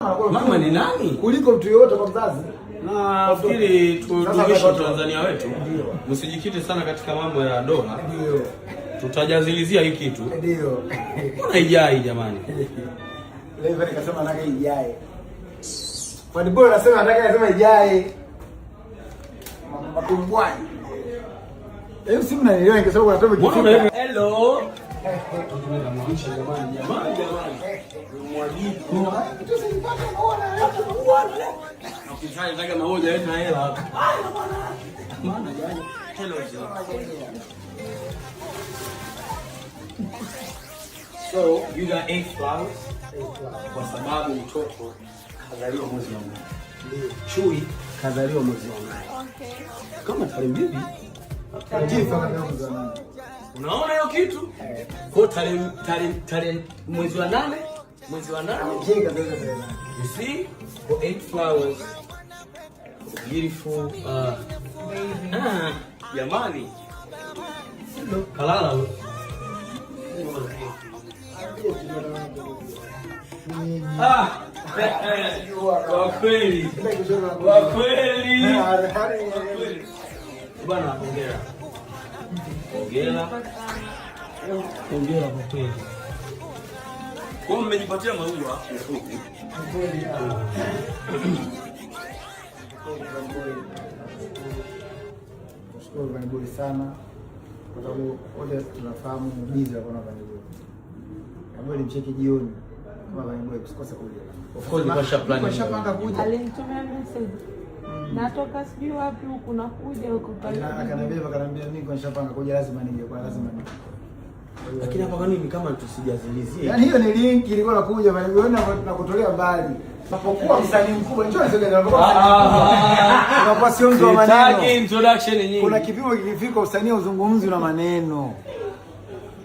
Mama ni nani kuliko mtu yoyote kwa mzazi. Na nafikiri tudumishe Tanzania wetu, msijikite sana katika mambo ya dola. Ndio tutajazilizia hii kitu. Ndio kuna ijai jamani. Leo nikasema nataka ijae. Kwa nini bora nasema nataka nasema ijae? Matumbwani. Leo simu na leo ningesema kwa sababu kifika. Hello. Jamani. Mwagiku. Tusipate kuona watu. Ukifanya nataka mahoja yetu na hela hapa. Maana jana. Hello. So, you got 8 flowers? Kwa sababu mtoto kazaliwa mwezi wa 8. Chui kazaliwa mwezi wa 8. Okay. Kama tarehe mbili unaona hiyo kitu? Kwa tarehe mwezi wa 8, mwezi wa 8. You see? For 8 flowers. Beautiful jamani. Kalala. Kwa kweli. Kwa kweli. Bwana hongera. Hongera. Hongera kwa kweli. Kwa mmejipatia maua. Kweli. Tunashukuru Vaniboi sana kwa sababu wote tunafahamu biza kwa Vaniboi. Vaniboi mcheki jioni kama Vaniboi usikose kuja. Of course kwa shapanga kuja. Alinitumia message. Natoka sijui wapi huko nakuja huko pale. Akaniambia mimi kwa shapanga kuja lazima nije kwa lazima nije. Lakini hapa kwa nini kama tusijazilizie? Yaani hiyo ni link ilikuwa nakuja Vaniboi na kutolea mbali. Unapokuwa msanii mkubwa njoo niseme unakuwa sio mtu wa maneno. Introduction nyingi. Kuna kipimo kikifika usanii uzungumzi una maneno.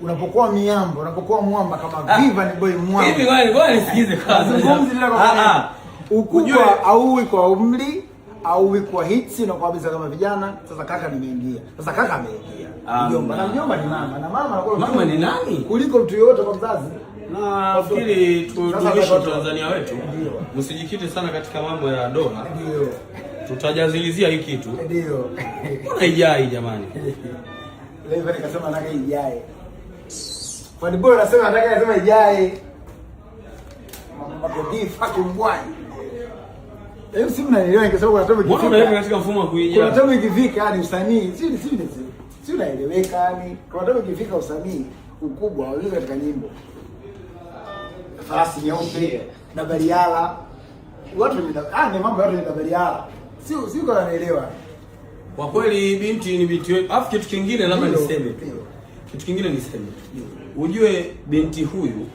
Unapokuwa miambo, unapokuwa mwamba kama Viva ni boy mwamba. Hivi ngoja nisikize kwanza. Uzungumzi bila kwa ukubwa au kwa umri au kwa hits na kwa kabisa kama vijana. Sasa kaka nimeingia. Sasa kaka ameingia. Mjomba na mjomba ni mama na mama anakuwa mama ni nani kuliko mtu yoyote kwa mzazi. Na nafikiri tudumishe Tanzania wetu, msijikite sana katika mambo ya dola. Ndio tutajazilizia hii kitu. Ndio kuna ijai jamani. Leo nikasema nataka ijae. Kwa nini bora nasema nataka nasema ijae? Mabodi fucking boy. Leo simu na leo ningesema kwa sababu kifika. Mbona katika mfumo wa kuija? Kwa sababu ikifika yani usanii, si unaeleweka yani. Kwa sababu ikifika usanii ukubwa wa leo katika nyimbo. Farasi nyeupe na bariala. Watu ni mambo yote ni bariala. Sio kwa naelewa. Kwa kweli binti ni binti wetu. Alafu kitu kingine labda niseme. Kitu kingine niseme. Ujue binti huyu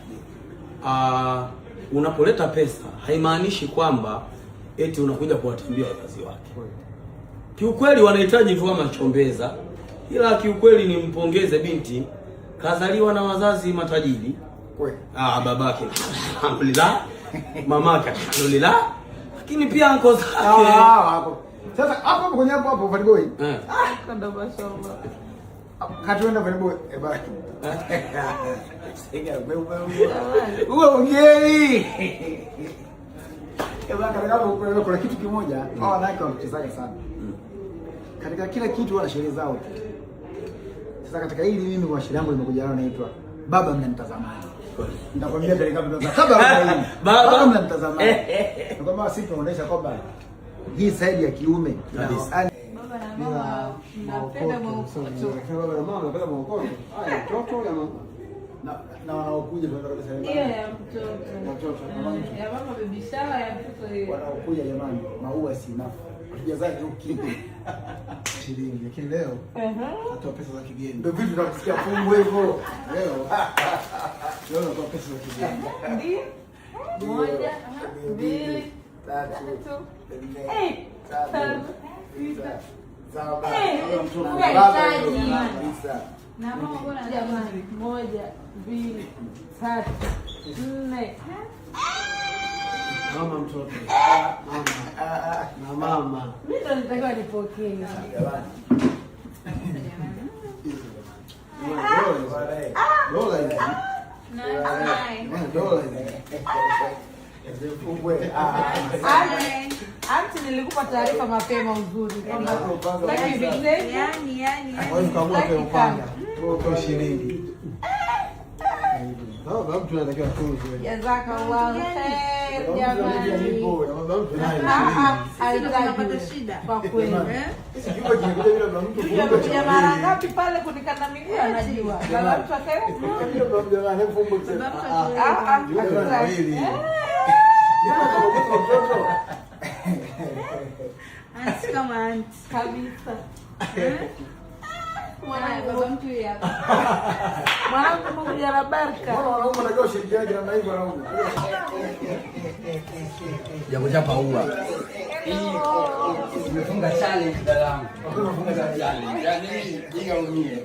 unapoleta pesa haimaanishi kwamba eti unakuja kuwatambia wazazi wake. Kiukweli wanahitaji tu kama chombeza. Ila kiukweli nimpongeze binti, kazaliwa na wazazi matajiri. Kweli. Babake alhamdulillah, mamake alhamdulillah, lakini pia anko zake. Sasa hapo kwenye hapo Vaniboi. Kanda mashallah. Katuenda Vaniboi bana. Sega wewe ungei. Bana kuna kitu kimoja hao wanawake wanachezaga sana. Katika kila kitu wana sherehe zao. Sasa katika hili mimi kwa sherehe yangu nimekuja leo naitwa baba mnanitazamaje. Nitakwambia peleka mtoto baba mnanitazamaje. Kwa maana sisi tunaonesha kwamba hii side ya kiume baba na mama napenda mwokoto. Baba na mama napenda mwokoto. Haya mtoto ya mama na wanaokuja ndio kabisa. Hiyo ya mtoto. Ya mama baby shower ya mtoto hiyo. Wanaokuja jamani, maua si nafu. Tujazaje ukimwi. Shilingi lakini leo hata pesa za kigeni. Ndio vitu tunasikia fungu hivyo. Leo natoa pesa za kigeni. Ndio. 1 2 3 4 5 na mama bwana jamani 1 2 3 4 mama mtoto na mama mimi ndo nitakiwa nipokee dola hizi Anti nilikupa taarifa mapema uzuri kwamba yani kama kwa upanga kwa shilingi. Baba mtu anatakiwa tuzo. Jazakallahu khair jamani. Haitapata shida kwa kweli. Sijui kingekuja bila mtu kuja mara ngapi pale kunikana miguu anajua. Baba mtu akaenda. Baba jamani fumbo tena. Anti kama anti kabisa. Baba mtu hapa. Mwanangu mmoja na baraka. Wanaume wanajua ushirikiano na naibu wanaume. Jambo chapa huwa. Nimefunga challenge dadangu. Nimefunga challenge. Yaani jinga umie.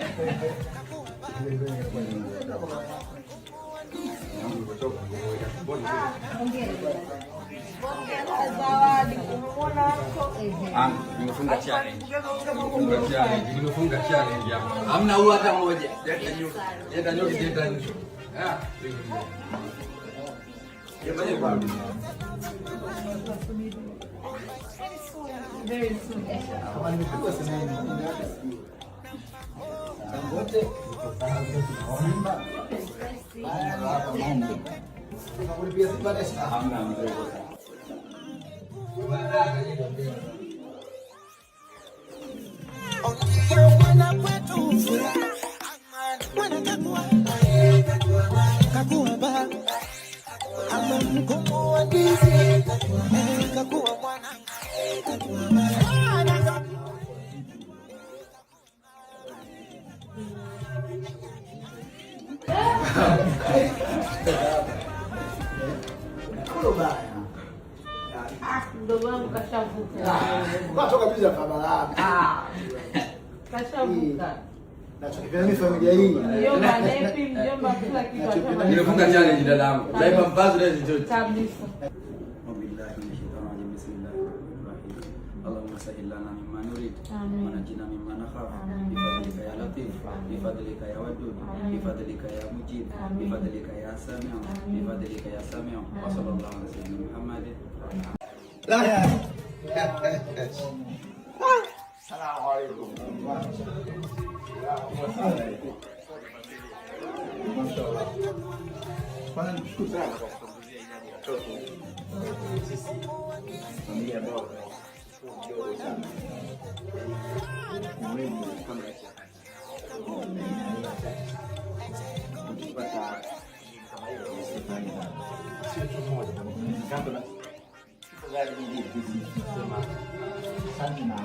Nimefunga challenge. Nimefunga challenge hapa. Hamna huwa hata moja. Leta nyoki leta nyoki. Jamani bwana. Very soon. Kama nimekuwa sana wote naomba hapa mambo. Tunakulipia baada ya hamna mzee. Mdogo wangu kashavuka. Toka bila kabla. Kashavuka. Nachokipenda mimi familia hii. Mjomba nepi, mjomba kila kitu. Nimefunga challenge dadangu. Laipa mbazo leo zote. Kabisa. اللهم سهل لنا مما نريد ونجنا مما نخاف بفضلك يا لطيف بفضلك يا ودود بفضلك يا مجيب بفضلك يا سامع بفضلك يا سامع وصلى الله على سيدنا محمد. السلام عليكم. ما شاء الله. Kwanza nikushukuru sana kwa kuongezea idadi ya watoto. Sisi familia ambao kidogo sana. Muhimu kama tukipata kama hiyo usifanye sana. Sio tu moja kama kando na gari hili kusema asante na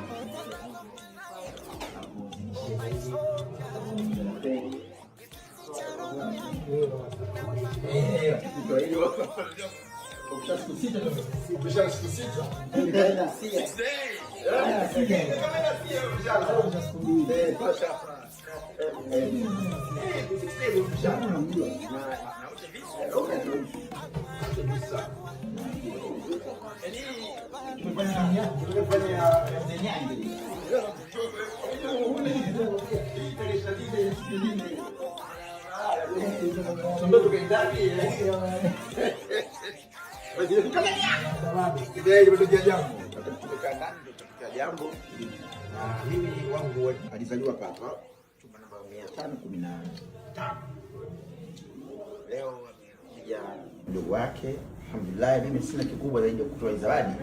jambo na mimi wangu alizaliwa hapa chumba namba 515. Leo amekuja ndugu wake. Alhamdulillah, mimi sina kikubwa zaidi ya kutoa zawadi.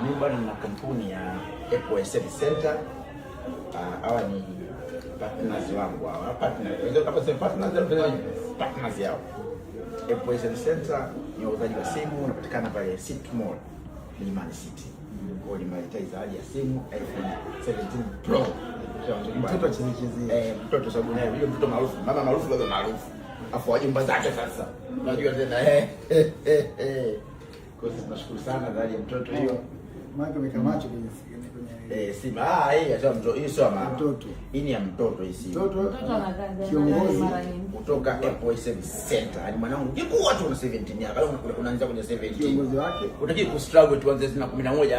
Mimi bwana nina kampuni ya Apple Service Center. Hawa ni partners wangu, hawa partners yao. Apple Service Center ni wauzaji wa simu, unapatikana pale City Mall, Mlimani City. Kwa hiyo nimehitaji zawadi ya simu iPhone 17 Pro. Mtoto chinichezea. Mtoto sababu naye yule mtoto maarufu, mama maarufu, baba maarufu. Afu wajumba zake sasa. Unajua tena Kwa hiyo tunashukuru sana zawadi ya mtoto hiyo. Maana umekamacho kwenye simu. Hii ya mtoto, hii sio mtoto. Hii ni ya mtoto hii simu. Mtoto kiongozi kutoka Apple Service Center. Yaani mwanangu jikuwa tu una 17 yako. Unaanza kwenye 17. Kiongozi wake. Unataka ku struggle tuanze 11.